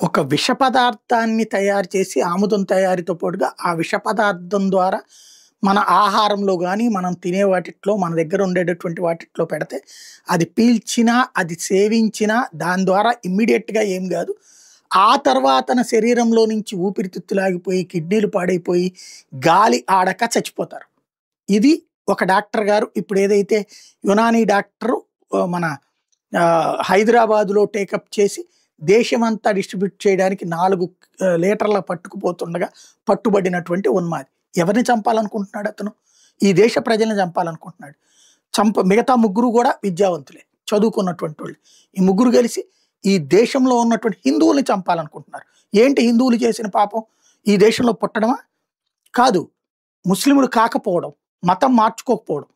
ఒక విష పదార్థాన్ని తయారు చేసి ఆముదం తయారీతో పాటుగా ఆ విష పదార్థం ద్వారా మన ఆహారంలో గాని, మనం తినే వాటిట్లో, మన దగ్గర ఉండేటటువంటి వాటిట్లో పెడితే అది పీల్చినా, అది సేవించినా దాని ద్వారా ఇమ్మీడియేట్‌గా ఏం గాదు. ఆ తర్వాతన శరీరంలో నుంచి ఊపిరితిత్తులు ఆగిపోయి, కిడ్నీలు పాడైపోయి, గాలి ఆడక చచ్చిపోతారు. ఇది ఒక డాక్టర్ గారు ఇప్పుడేదైతే యునానీ డాక్టరు మన హైదరాబాద్‌లో టేకప్ చేసి దేశమంతా డిస్ట్రిబ్యూట్ చేయడానికి 4 లీటర్ల పట్టుకుపోతుండగా పట్టుబడినటువంటి ఉన్మాది. ఎవరిని చంపాలనుకుంటున్నాడు అతను? ఈ దేశ ప్రజల్ని చంపాలనుకుంటున్నాడు. మిగతా ముగ్గురు గూడా విద్యావంతులే. చదువుకున్నటువంటోళ్ళే. ఈ ముగ్గురు కలిసి ఈ దేశంలో ఉన్నటువంటి హిందువుల్ని చంపాలనుకుంటున్నారు. ఏంటి హిందువులు చేసిన పాపం? ఈ దేశంలో పుట్టడమా? కాదు. ముస్లిములు కాకపోవడం, మతం మార్చుకోకపోవడం,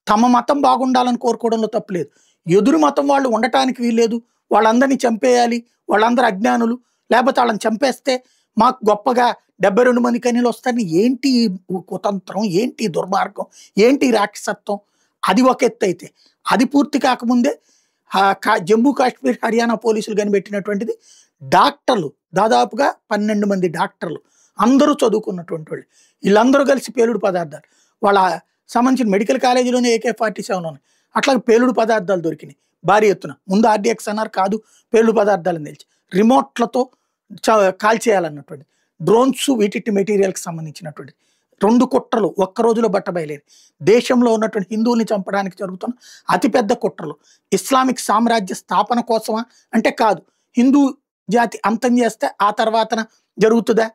తమ మతం బాగుండాలని కోరుకోవడంలో తప్పు లేదు. ఎదురు మతం వాళ్ళు ఉండటానికి వీల్లేదు. వాళ్ళందరినీ చంపేయాలి. వాళ్ళందరూ అజ్ఞానులు. లేకపోతే వాళ్ళని చంపేస్తే మాకు గొప్పగా 72 మంది కన్యలొస్తారని ఏంటి ఈ కుతంత్రం? ఏంటి ఈ దుర్మార్గం? ఏంటి ఈ రాక్షసత్వం? అది ఒక ఎత్తయితే. అది పూర్తి కాకముందే జమ్మూ కాశ్మీర్, హర్యానా పోలీసులు కనిపెట్టినటువంటిది డాక్టర్లు దాదాపుగా 12 మంది డాక్టర్లు. అందరూ చదువుకున్నటువంటి వాళ్ళు. వీళ్ళందరూ కలిసి పేలుడు పదార్థాలు. వాళ్ళ సంబంధించిన మెడికల్ కాలేజీలోనే AK-47 ఉన్నాయి. అట్లాగే పేలుడు పదార్థాలు దొరికినాయి భారీ ఎత్తున. ముందు RDX అన్నారు, కాదు పేలుడు పదార్థాలని తెలిసి రిమోట్లతో కాల్చేయాలన్నటువంటి డ్రోన్స్ వీటి మెటీరియల్కి సంబంధించినటువంటి 2 కుట్రలు ఒక్క రోజులో బట్టబయలేరు. దేశంలో ఉన్నటువంటి హిందువుల్ని చంపడానికి జరుగుతున్న అతిపెద్ద కుట్రలు. ఇస్లామిక్ సామ్రాజ్య స్థాపన కోసమా అంటే కాదు. హిందూ జాతి అంతం చేస్తే ఆ తర్వాతన జరుగుతుందా?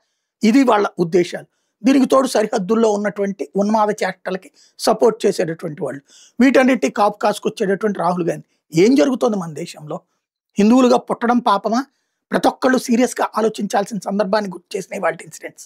ఇది వాళ్ళ ఉద్దేశాలు. దీనికి తోడు సరిహద్దుల్లో ఉన్నటువంటి ఉన్మాద చేష్టలకి సపోర్ట్ చేసేటటువంటి వాళ్ళు. వీటన్నిటి కాపు కాసుకొచ్చేటటువంటి రాహుల్ గాంధీ. ఏం జరుగుతుంది మన దేశంలో? హిందువులుగా పుట్టడం పాపమా? ప్రతి ఒక్కళ్ళు సీరియస్‌గా ఆలోచించాల్సిన సందర్భాన్ని గుర్తు చేసినాయి వాళ్ళ ఇన్సిడెంట్స్.